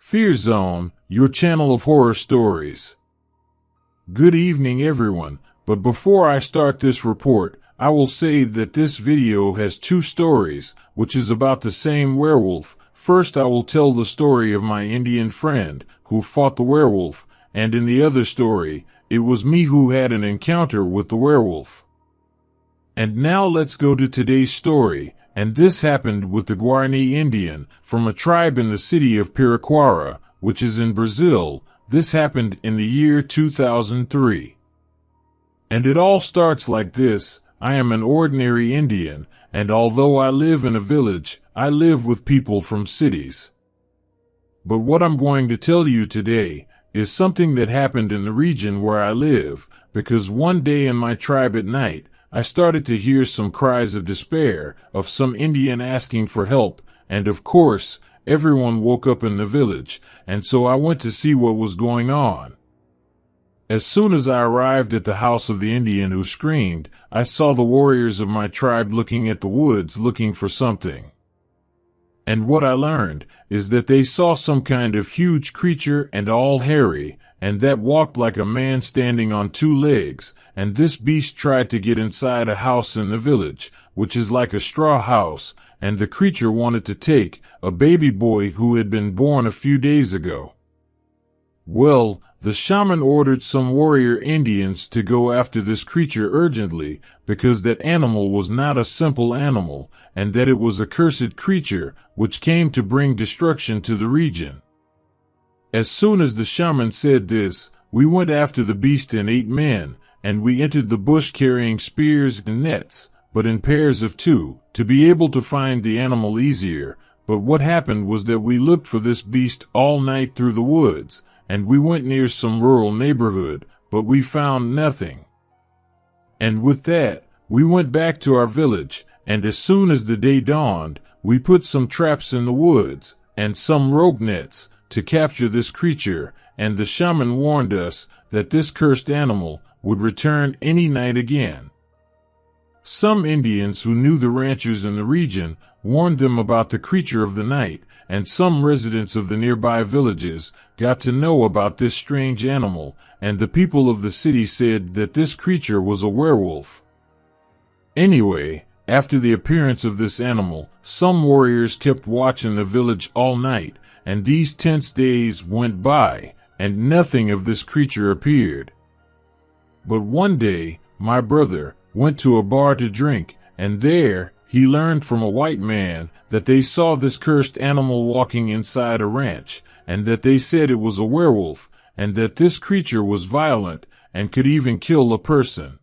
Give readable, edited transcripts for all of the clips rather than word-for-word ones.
Fear Zone, your channel of horror stories. Good evening everyone, but before I start this report, I will say that this video has two stories, which is about the same werewolf. First I will tell the story of my Indian friend, who fought the werewolf, and in the other story, it was me who had an encounter with the werewolf. And now let's go to today's story, and this happened with the Guarani Indian, from a tribe in the city of Piraquara, which is in Brazil. This happened in the year 2003. And it all starts like this. I am an ordinary Indian, and although I live in a village, I live with people from cities. But what I'm going to tell you today is something that happened in the region where I live, because one day in my tribe at night, I started to hear some cries of despair, of some Indian asking for help, and of course, everyone woke up in the village, and so I went to see what was going on. As soon as I arrived at the house of the Indian who screamed, I saw the warriors of my tribe looking at the woods looking for something. And what I learned is that they saw some kind of huge creature and all hairy, and that walked like a man standing on two legs, and this beast tried to get inside a house in the village, which is like a straw house, and the creature wanted to take a baby boy who had been born a few days ago. Well, the shaman ordered some warrior Indians to go after this creature urgently, because that animal was not a simple animal, and that it was a cursed creature, which came to bring destruction to the region. As soon as the shaman said this, we went after the beast in 8 men, and we entered the bush carrying spears and nets, but in pairs of 2, to be able to find the animal easier. But what happened was that we looked for this beast all night through the woods, and we went near some rural neighborhood, but we found nothing. And with that, we went back to our village, and as soon as the day dawned, we put some traps in the woods, and some rope nets, to capture this creature, and the shaman warned us that this cursed animal would return any night again. Some Indians who knew the ranchers in the region warned them about the creature of the night, and some residents of the nearby villages got to know about this strange animal, and the people of the city said that this creature was a werewolf. Anyway, after the appearance of this animal, some warriors kept watch in the village all night, and these tense days went by, and nothing of this creature appeared. But one day, my brother went to a bar to drink, and there he learned from a white man that they saw this cursed animal walking inside a ranch, and that they said it was a werewolf, and that this creature was violent and could even kill a person.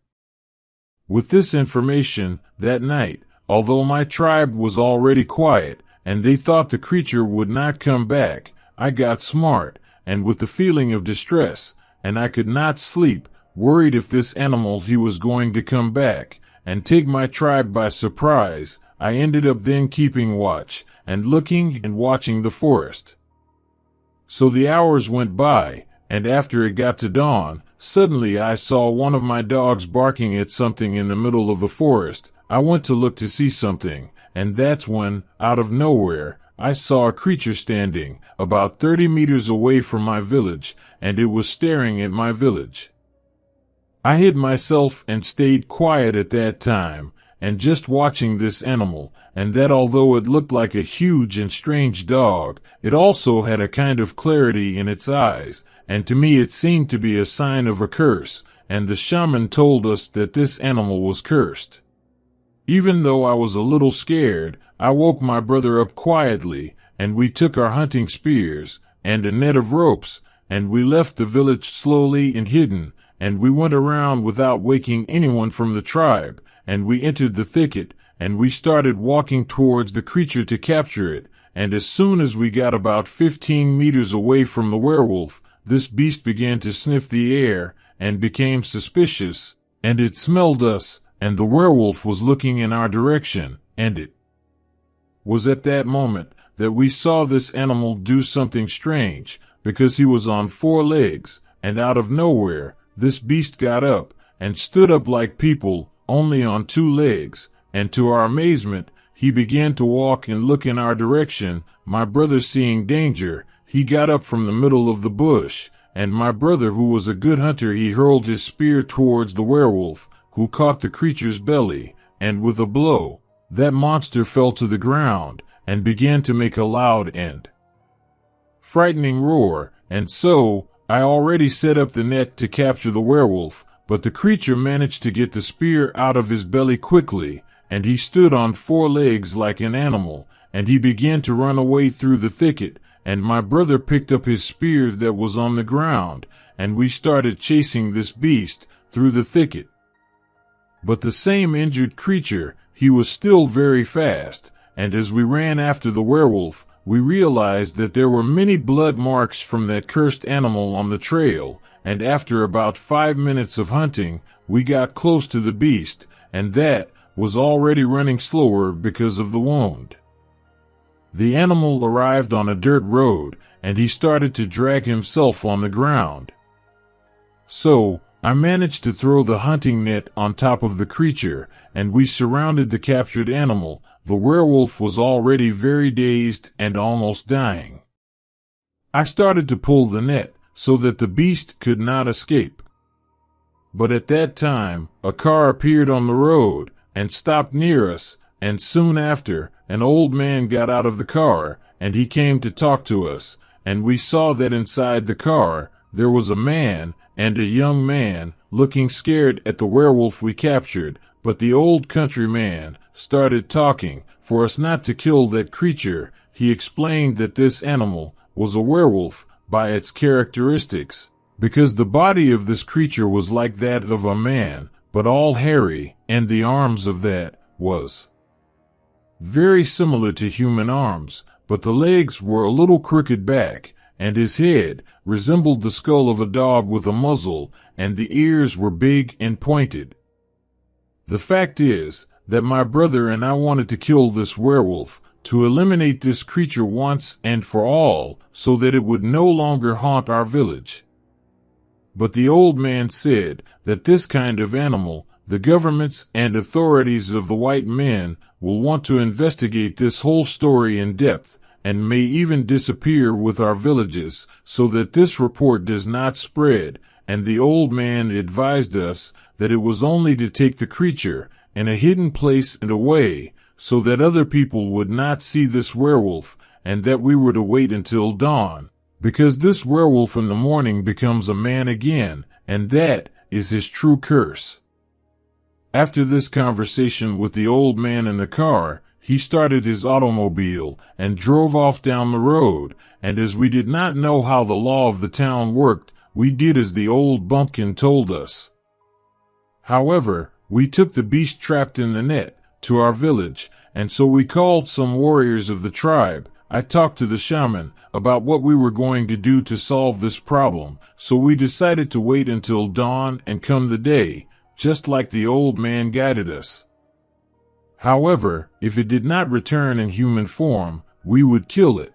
With this information, that night, although my tribe was already quiet, and they thought the creature would not come back, I got smart, and with the feeling of distress, and I could not sleep, worried if this animal he was going to come back and take my tribe by surprise. I ended up then keeping watch and looking and watching the forest. So the hours went by, and after it got to dawn, suddenly I saw one of my dogs barking at something in the middle of the forest. I went to look to see something, and that's when, out of nowhere, I saw a creature standing about 30 meters away from my village, and it was staring at my village. I hid myself and stayed quiet at that time, and just watching this animal, and that although it looked like a huge and strange dog, it also had a kind of clarity in its eyes, and to me it seemed to be a sign of a curse, and the shaman told us that this animal was cursed. Even though I was a little scared, I woke my brother up quietly, and we took our hunting spears and a net of ropes, and we left the village slowly and hidden, and we went around without waking anyone from the tribe, and we entered the thicket, and we started walking towards the creature to capture it, and as soon as we got about 15 meters away from the werewolf, this beast began to sniff the air, and became suspicious, and it smelled us, and the werewolf was looking in our direction, and it was at that moment that we saw this animal do something strange, because he was on 4 legs, and out of nowhere, this beast got up, and stood up like people, only on 2 legs, and to our amazement, he began to walk and look in our direction. My brother, seeing danger, he got up from the middle of the bush, and my brother, who was a good hunter, he hurled his spear towards the werewolf, who caught the creature's belly, and with a blow, that monster fell to the ground, and began to make a loud and frightening roar, and so, I already set up the net to capture the werewolf, but the creature managed to get the spear out of his belly quickly, and he stood on 4 legs like an animal, and he began to run away through the thicket, and my brother picked up his spear that was on the ground, and we started chasing this beast through the thicket. But the same injured creature, he was still very fast, and as we ran after the werewolf, we realized that there were many blood marks from that cursed animal on the trail, and after about 5 minutes of hunting, we got close to the beast, and that was already running slower because of the wound. The animal arrived on a dirt road, and he started to drag himself on the ground. So, I managed to throw the hunting net on top of the creature, and we surrounded the captured animal. The werewolf was already very dazed and almost dying. I started to pull the net so that the beast could not escape. But at that time, a car appeared on the road and stopped near us, and soon after, an old man got out of the car, and he came to talk to us, and we saw that inside the car, there was a man and a young man looking scared at the werewolf we captured, but the old countryman started talking for us not to kill that creature. He explained that this animal was a werewolf by its characteristics, because the body of this creature was like that of a man, but all hairy, and the arms of that was very similar to human arms, but the legs were a little crooked back, and his head resembled the skull of a dog with a muzzle, and the ears were big and pointed. The fact is that my brother and I wanted to kill this werewolf, to eliminate this creature once and for all, so that it would no longer haunt our village. But the old man said that this kind of animal, the governments and authorities of the white men will want to investigate this whole story in depth, and may even disappear with our villages, so that this report does not spread, and the old man advised us that it was only to take the creature in a hidden place and away, so that other people would not see this werewolf, and that we were to wait until dawn, because this werewolf in the morning becomes a man again, and that is his true curse. After this conversation with the old man in the car, he started his automobile and drove off down the road, and as we did not know how the law of the town worked, we did as the old bumpkin told us. However, we took the beast trapped in the net to our village, and so we called some warriors of the tribe. I talked to the shaman about what we were going to do to solve this problem, so we decided to wait until dawn and come the day, just like the old man guided us. However, if it did not return in human form, we would kill it.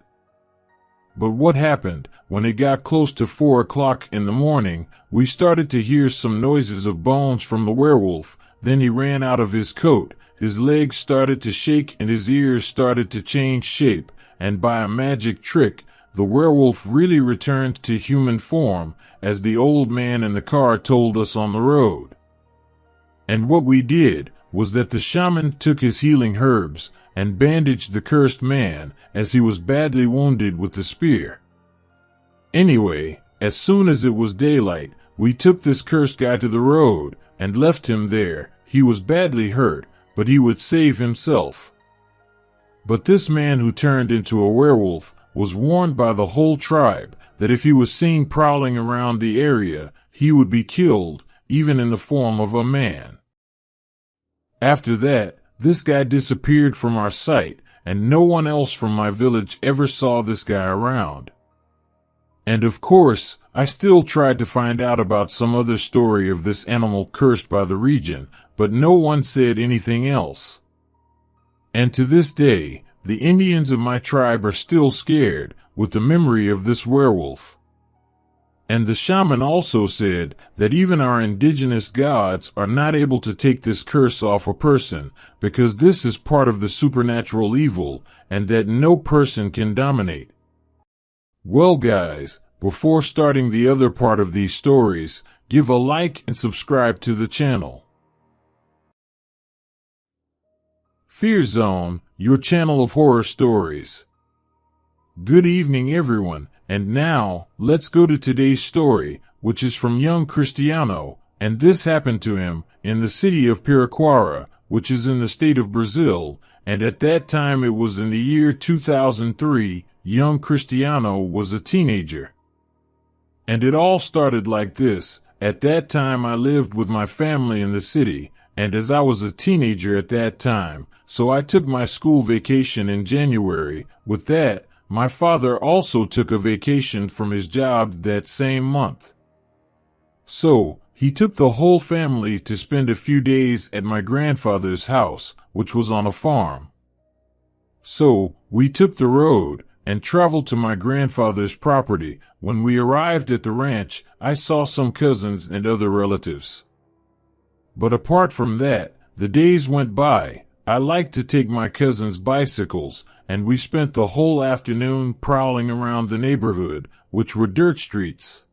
But what happened, when it got close to 4 o'clock in the morning, we started to hear some noises of bones from the werewolf. Then he ran out of his coat, his legs started to shake and his ears started to change shape, and by a magic trick, the werewolf really returned to human form, as the old man in the car told us on the road. And what we did was that the shaman took his healing herbs and bandaged the cursed man, as he was badly wounded with the spear. Anyway, as soon as it was daylight, we took this cursed guy to the road and left him there. He was badly hurt, but he would save himself. But this man who turned into a werewolf was warned by the whole tribe that if he was seen prowling around the area, he would be killed, even in the form of a man. After that, this guy disappeared from our sight, and no one else from my village ever saw this guy around. And of course, I still tried to find out about some other story of this animal cursed by the region, but no one said anything else. And to this day, the Indians of my tribe are still scared with the memory of this werewolf. And the shaman also said that even our indigenous gods are not able to take this curse off a person, because this is part of the supernatural evil, and that no person can dominate. Well guys, before starting the other part of these stories, give a like and subscribe to the channel. Fear Zone, your channel of horror stories. Good evening everyone, and now, let's go to today's story, which is from young Cristiano, and this happened to him in the city of Piraquara, which is in the state of Brazil, and at that time it was in the year 2003, young Cristiano was a teenager. And it all started like this. At that time I lived with my family in the city, and as I was a teenager at that time, so I took my school vacation in January. With that, my father also took a vacation from his job that same month. So, he took the whole family to spend a few days at my grandfather's house, which was on a farm. So, we took the road and traveled to my grandfather's property. When we arrived at the ranch, I saw some cousins and other relatives. But apart from that, the days went by. I liked to take my cousins' bicycles, and we spent the whole afternoon prowling around the neighborhood, which were dirt streets.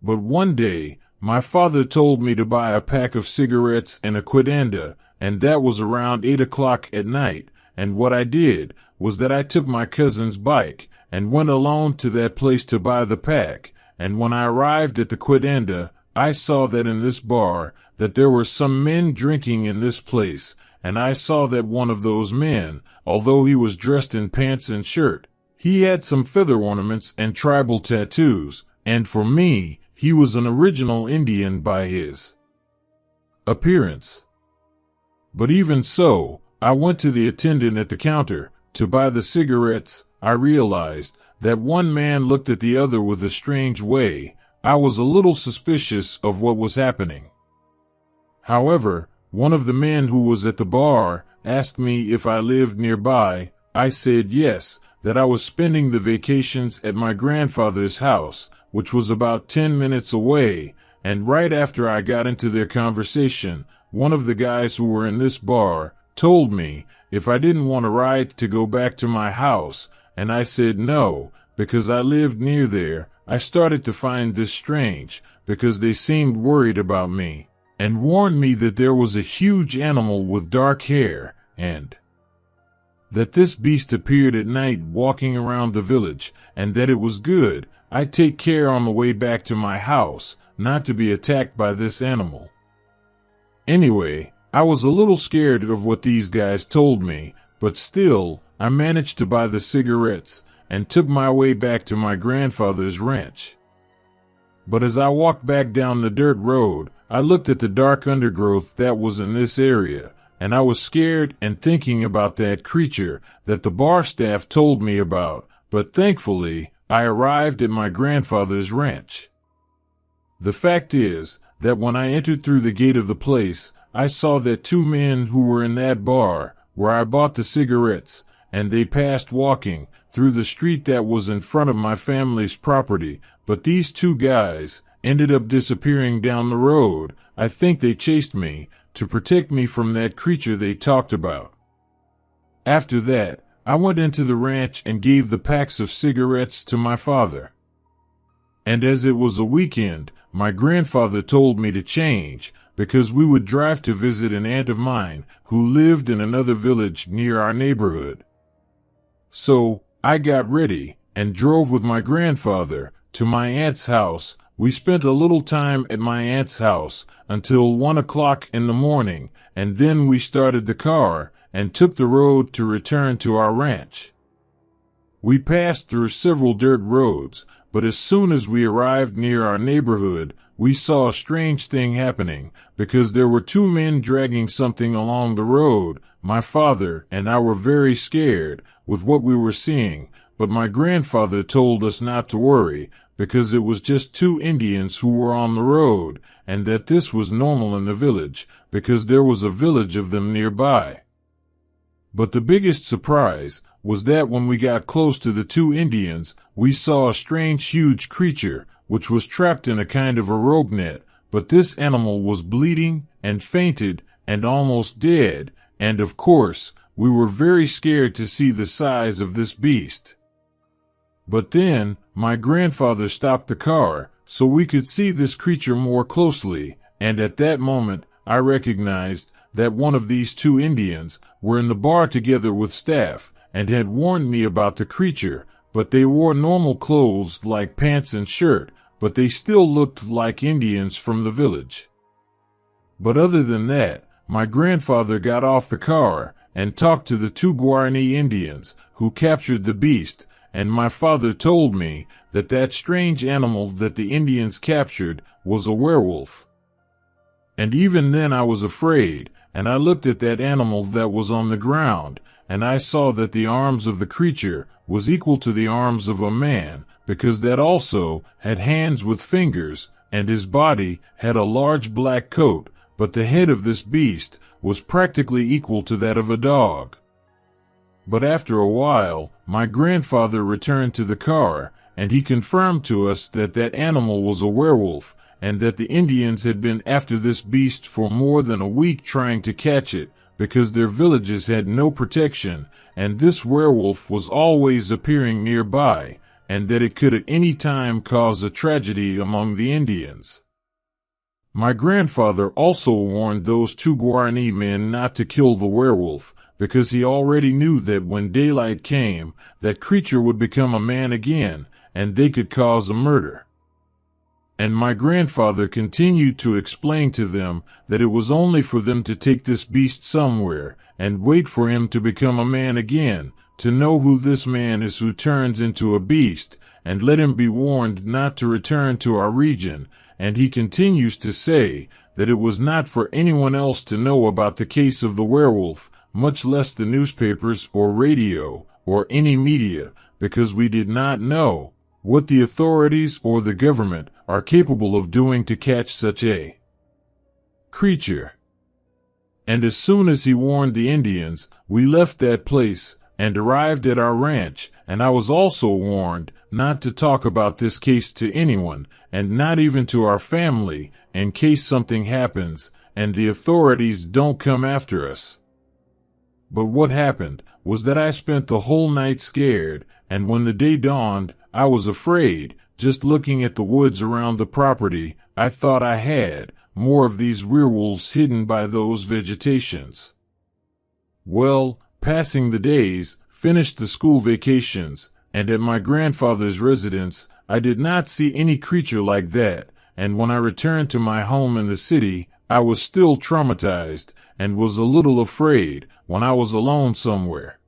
But one day, my father told me to buy a pack of cigarettes and a quitanda, and that was around 8 o'clock at night, and what I did was that I took my cousin's bike and went alone to that place to buy the pack, and when I arrived at the quitanda, I saw that in this bar, that there were some men drinking in this place, and I saw that one of those men, although he was dressed in pants and shirt, he had some feather ornaments and tribal tattoos, and for me, he was an original Indian by his appearance. But even so, I went to the attendant at the counter to buy the cigarettes. I realized that one man looked at the other with a strange way. I was a little suspicious of what was happening. However, one of the men who was at the bar asked me if I lived nearby. I said yes, that I was spending the vacations at my grandfather's house, which was about 10 minutes away, and right after I got into their conversation, one of the guys who were in this bar told me if I didn't want a ride to go back to my house, and I said no, because I lived near there. I started to find this strange, because they seemed worried about me, and warned me that there was a huge animal with dark hair, and that this beast appeared at night walking around the village, and that it was good I take care on the way back to my house not to be attacked by this animal. Anyway, I was a little scared of what these guys told me, but still, I managed to buy the cigarettes and took my way back to my grandfather's ranch. But as I walked back down the dirt road, I looked at the dark undergrowth that was in this area, and I was scared and thinking about that creature that the bar staff told me about, but thankfully, I arrived at my grandfather's ranch. The fact is that when I entered through the gate of the place, I saw that two men who were in that bar where I bought the cigarettes, and they passed walking through the street that was in front of my family's property, but these two guys ended up disappearing down the road. I think they chased me to protect me from that creature they talked about. After that, I went into the ranch and gave the packs of cigarettes to my father. And as it was a weekend, my grandfather told me to change, because we would drive to visit an aunt of mine who lived in another village near our neighborhood. So, I got ready and drove with my grandfather to my aunt's house. We spent a little time at my aunt's house until 1 o'clock in the morning, and then we started the car and took the road to return to our ranch. We passed through several dirt roads, but as soon as we arrived near our neighborhood, we saw a strange thing happening, because there were two men dragging something along the road. My father and I were very scared with what we were seeing, but my grandfather told us not to worry, because it was just two Indians who were on the road, and that this was normal in the village, because there was a village of them nearby. But the biggest surprise was that when we got close to the two Indians, we saw a strange huge creature, which was trapped in a kind of a rope net, but this animal was bleeding and fainted and almost dead, and of course, we were very scared to see the size of this beast. But then, my grandfather stopped the car, so we could see this creature more closely, and at that moment, I recognized that one of these two Indians were in the bar together with staff, and had warned me about the creature, but they wore normal clothes like pants and shirt, but they still looked like Indians from the village. But other than that, my grandfather got off the car and talked to the two Guarani Indians who captured the beast, and my father told me that that strange animal that the Indians captured was a werewolf. And even then I was afraid, and I looked at that animal that was on the ground, and I saw that the arms of the creature was equal to the arms of a man, because that also had hands with fingers, and his body had a large black coat, but the head of this beast was practically equal to that of a dog. But after a while, my grandfather returned to the car, and he confirmed to us that that animal was a werewolf, and that the Indians had been after this beast for more than a week trying to catch it, because their villages had no protection, and this werewolf was always appearing nearby, and that it could at any time cause a tragedy among the Indians. My grandfather also warned those two Guarani men not to kill the werewolf, because he already knew that when daylight came, that creature would become a man again, and they could cause a murder. And my grandfather continued to explain to them that it was only for them to take this beast somewhere, and wait for him to become a man again, to know who this man is who turns into a beast, and let him be warned not to return to our region. And he continues to say that it was not for anyone else to know about the case of the werewolf, much less the newspapers or radio or any media, because we did not know what the authorities or the government are capable of doing to catch such a creature. And as soon as he warned the Indians, we left that place and arrived at our ranch, and I was also warned not to talk about this case to anyone, and not even to our family, in case something happens and the authorities don't come after us. But what happened was that I spent the whole night scared, and when the day dawned, I was afraid. Just looking at the woods around the property, I thought I had more of these werewolves hidden by those vegetations. Well, passing the days, finished the school vacations, and at my grandfather's residence, I did not see any creature like that, and when I returned to my home in the city, I was still traumatized, and was a little afraid when I was alone somewhere.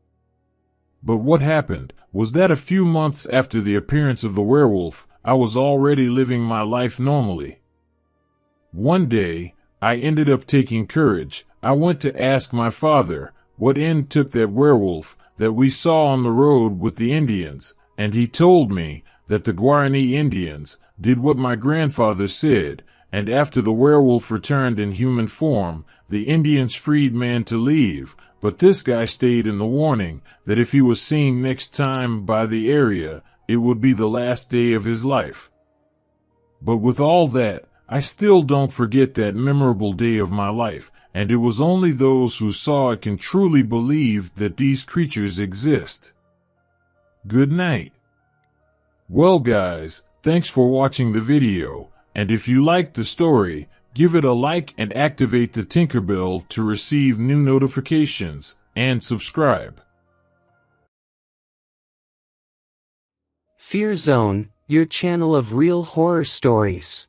But what happened was that a few months after the appearance of the werewolf, I was already living my life normally. One day, I ended up taking courage. I went to ask my father what end took that werewolf that we saw on the road with the Indians, and he told me that the Guarani Indians did what my grandfather said, and after the werewolf returned in human form, the Indians freed man to leave, but this guy stayed in the warning that if he was seen next time by the area, it would be the last day of his life. But with all that, I still don't forget that memorable day of my life, and it was only those who saw it can truly believe that these creatures exist. Good night. Well guys, thanks for watching the video, and if you liked the story, give it a like and activate the Tinkerbell to receive new notifications, and subscribe. Fear Zone, your channel of real horror stories.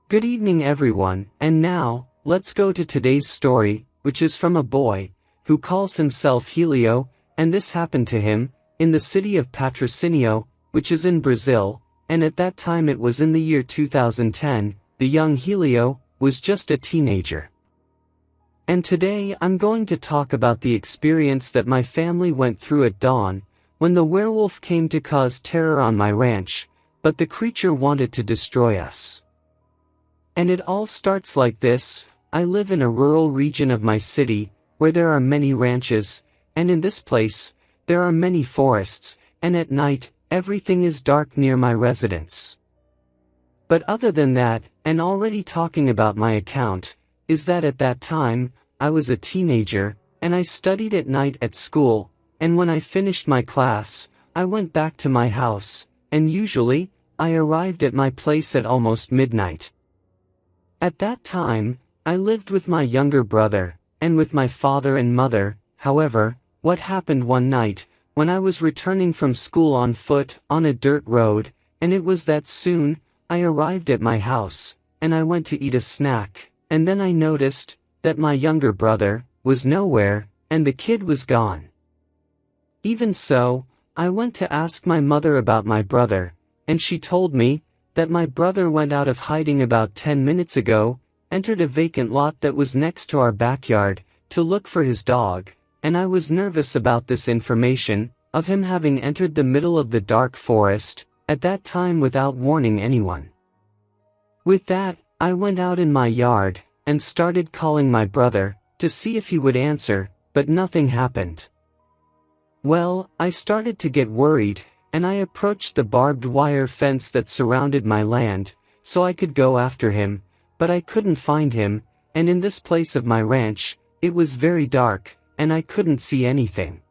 Good evening everyone, and now, let's go to today's story, which is from a boy who calls himself Helio, and this happened to him in the city of Patrocinio, which is in Brazil, and at that time it was in the year 2010, the young Helio was just a teenager. And today I'm going to talk about the experience that my family went through at dawn, when the werewolf came to cause terror on my ranch, but the creature wanted to destroy us. And it all starts like this. I live in a rural region of my city, where there are many ranches, and in this place, there are many forests, and at night, everything is dark near my residence. But other than that, and already talking about my account, is that at that time, I was a teenager, and I studied at night at school, and when I finished my class, I went back to my house, and usually, I arrived at my place at almost midnight. At that time, I lived with my younger brother, and with my father and mother. However, what happened one night, when I was returning from school on foot on a dirt road, and it was that soon, I arrived at my house, and I went to eat a snack, and then I noticed that my younger brother was nowhere, and the kid was gone. Even so, I went to ask my mother about my brother, and she told me that my brother went out of hiding about 10 minutes ago, entered a vacant lot that was next to our backyard, to look for his dog, and I was nervous about this information, of him having entered the middle of the dark forest, at that time without warning anyone. With that, I went out in my yard, and started calling my brother, to see if he would answer, but nothing happened. Well, I started to get worried, and I approached the barbed wire fence that surrounded my land, so I could go after him, but I couldn't find him, and in this place of my ranch, it was very dark, and I couldn't see anything.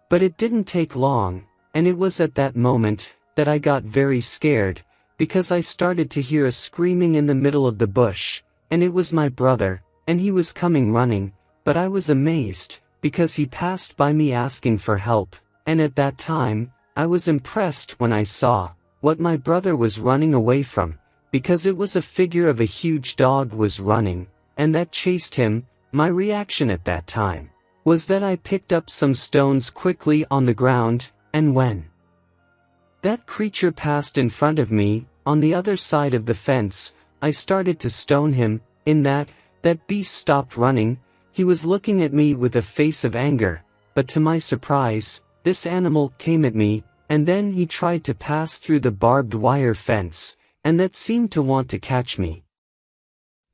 But it didn't take long, and it was at that moment that I got very scared, because I started to hear a screaming in the middle of the bush, and it was my brother, and he was coming running, but I was amazed, because he passed by me asking for help, and at that time, I was impressed when I saw what my brother was running away from, because it was a figure of a huge dog was running, and that chased him. My reaction at that time was that I picked up some stones quickly on the ground, and when that creature passed in front of me, on the other side of the fence, I started to stone him. In that beast stopped running. He was looking at me with a face of anger, but to my surprise, this animal came at me, and then he tried to pass through the barbed wire fence, and that seemed to want to catch me.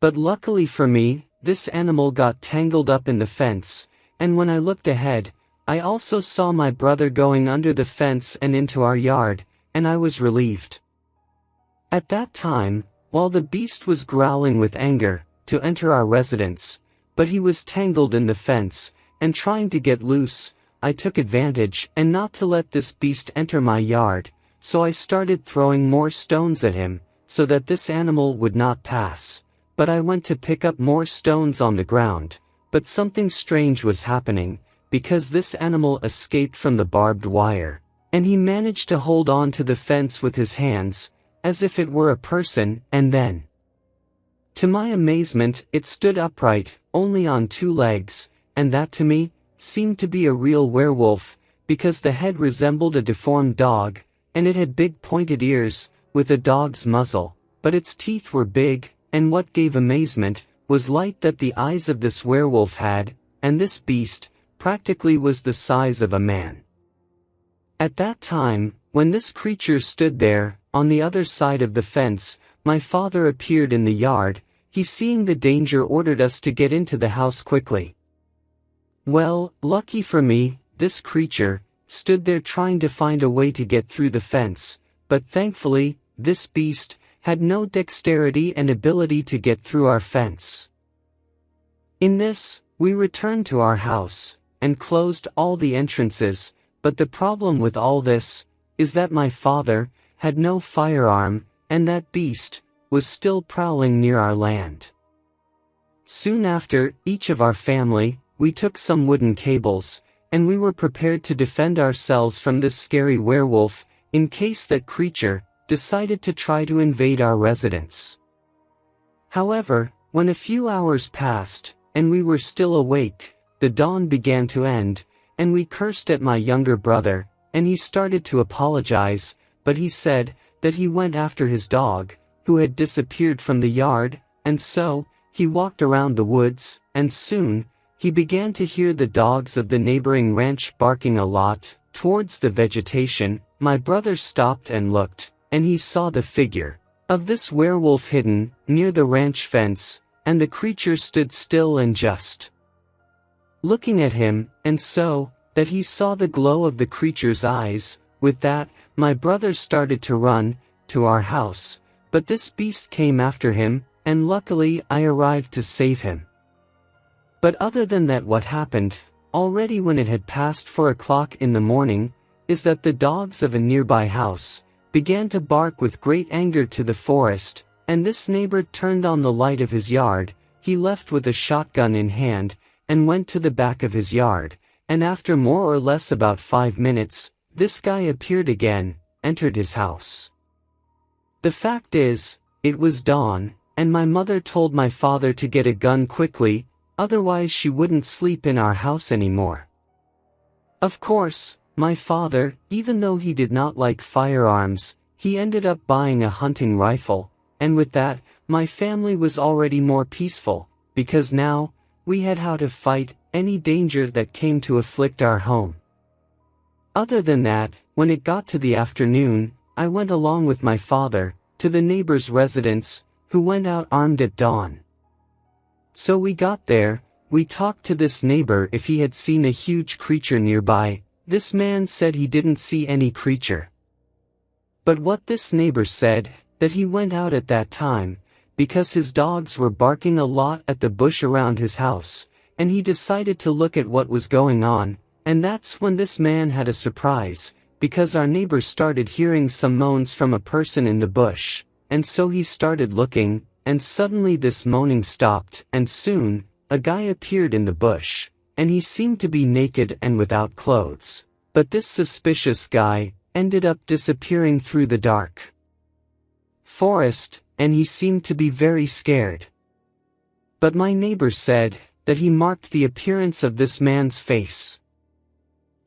But luckily for me, this animal got tangled up in the fence, and when I looked ahead, I also saw my brother going under the fence and into our yard, and I was relieved. At that time, while the beast was growling with anger, to enter our residence, but he was tangled in the fence, and trying to get loose, I took advantage and not to let this beast enter my yard, so I started throwing more stones at him, so that this animal would not pass. But I went to pick up more stones on the ground, but something strange was happening, because this animal escaped from the barbed wire, and he managed to hold on to the fence with his hands, as if it were a person, and then, to my amazement, it stood upright, only on 2 legs, and that to me, seemed to be a real werewolf, because the head resembled a deformed dog, and it had big pointed ears, with a dog's muzzle, but its teeth were big, and what gave amazement, was light that the eyes of this werewolf had, and this beast, practically was the size of a man. At that time, when this creature stood there, on the other side of the fence, my father appeared in the yard. He, seeing the danger, ordered us to get into the house quickly. Well, lucky for me, this creature stood there trying to find a way to get through the fence, but thankfully, this beast had no dexterity and ability to get through our fence. In this, we returned to our house, and closed all the entrances, but the problem with all this is that my father had no firearm, and that beast was still prowling near our land. Soon after, each of our family, we took some wooden cables, and we were prepared to defend ourselves from this scary werewolf, in case that creature decided to try to invade our residence. However, when a few hours passed, and we were still awake, the dawn began to end, and we cursed at my younger brother, and he started to apologize, but he said that he went after his dog, who had disappeared from the yard, and so, he walked around the woods, and soon, he began to hear the dogs of the neighboring ranch barking a lot, towards the vegetation. My brother stopped and looked, and he saw the figure of this werewolf hidden near the ranch fence, and the creature stood still and just looking at him, and so, that he saw the glow of the creature's eyes. With that, my brother started to run to our house, but this beast came after him, and luckily I arrived to save him. But other than that, what happened, already when it had passed 4 o'clock in the morning, is that the dogs of a nearby house began to bark with great anger to the forest, and this neighbor turned on the light of his yard. He left with a shotgun in hand, and went to the back of his yard, and after more or less about 5 minutes, this guy appeared again, entered his house. The fact is, it was dawn, and my mother told my father to get a gun quickly, otherwise she wouldn't sleep in our house anymore. Of course, my father, even though he did not like firearms, he ended up buying a hunting rifle, and with that, my family was already more peaceful, because now, we had how to fight any danger that came to afflict our home. Other than that, when it got to the afternoon, I went along with my father to the neighbor's residence, who went out armed at dawn. So we got there, we talked to this neighbor if he had seen a huge creature nearby. This man said he didn't see any creature. But what this neighbor said, that he went out at that time, because his dogs were barking a lot at the bush around his house, and he decided to look at what was going on, and that's when this man had a surprise, because our neighbor started hearing some moans from a person in the bush, and so he started looking, and suddenly this moaning stopped, and soon, a guy appeared in the bush, and he seemed to be naked and without clothes, but this suspicious guy ended up disappearing through the dark forest, and he seemed to be very scared. But my neighbor said that he marked the appearance of this man's face.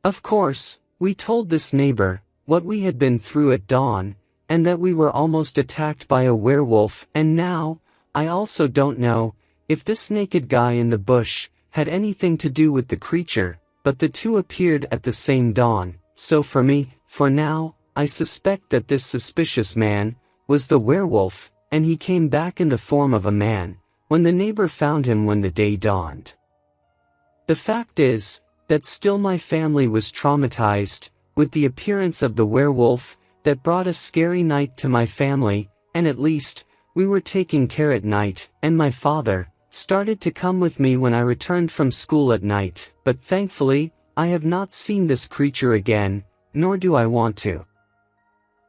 Of course, we told this neighbor what we had been through at dawn, and that we were almost attacked by a werewolf, and now, I also don't know if this naked guy in the bush had anything to do with the creature, but the two appeared at the same dawn, so for me, for now, I suspect that this suspicious man was the werewolf, and he came back in the form of a man, when the neighbor found him when the day dawned. The fact is, that still my family was traumatized, with the appearance of the werewolf, that brought a scary night to my family, and at least, we were taking care at night, and my father started to come with me when I returned from school at night, but thankfully, I have not seen this creature again, nor do I want to.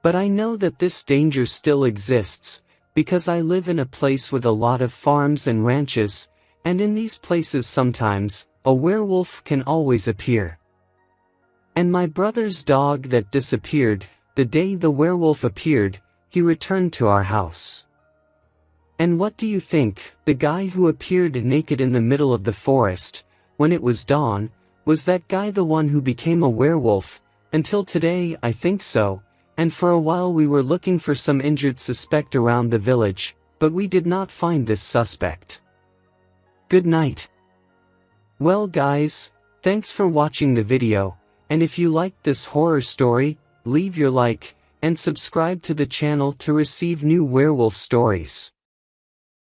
But I know that this danger still exists, because I live in a place with a lot of farms and ranches, and in these places sometimes, a werewolf can always appear. And my brother's dog that disappeared, the day the werewolf appeared, he returned to our house. And what do you think, the guy who appeared naked in the middle of the forest, when it was dawn, was that guy the one who became a werewolf? Until today I think so, and for a while we were looking for some injured suspect around the village, but we did not find this suspect. Good night. Well guys, thanks for watching the video, and if you liked this horror story, leave your like, and subscribe to the channel to receive new werewolf stories.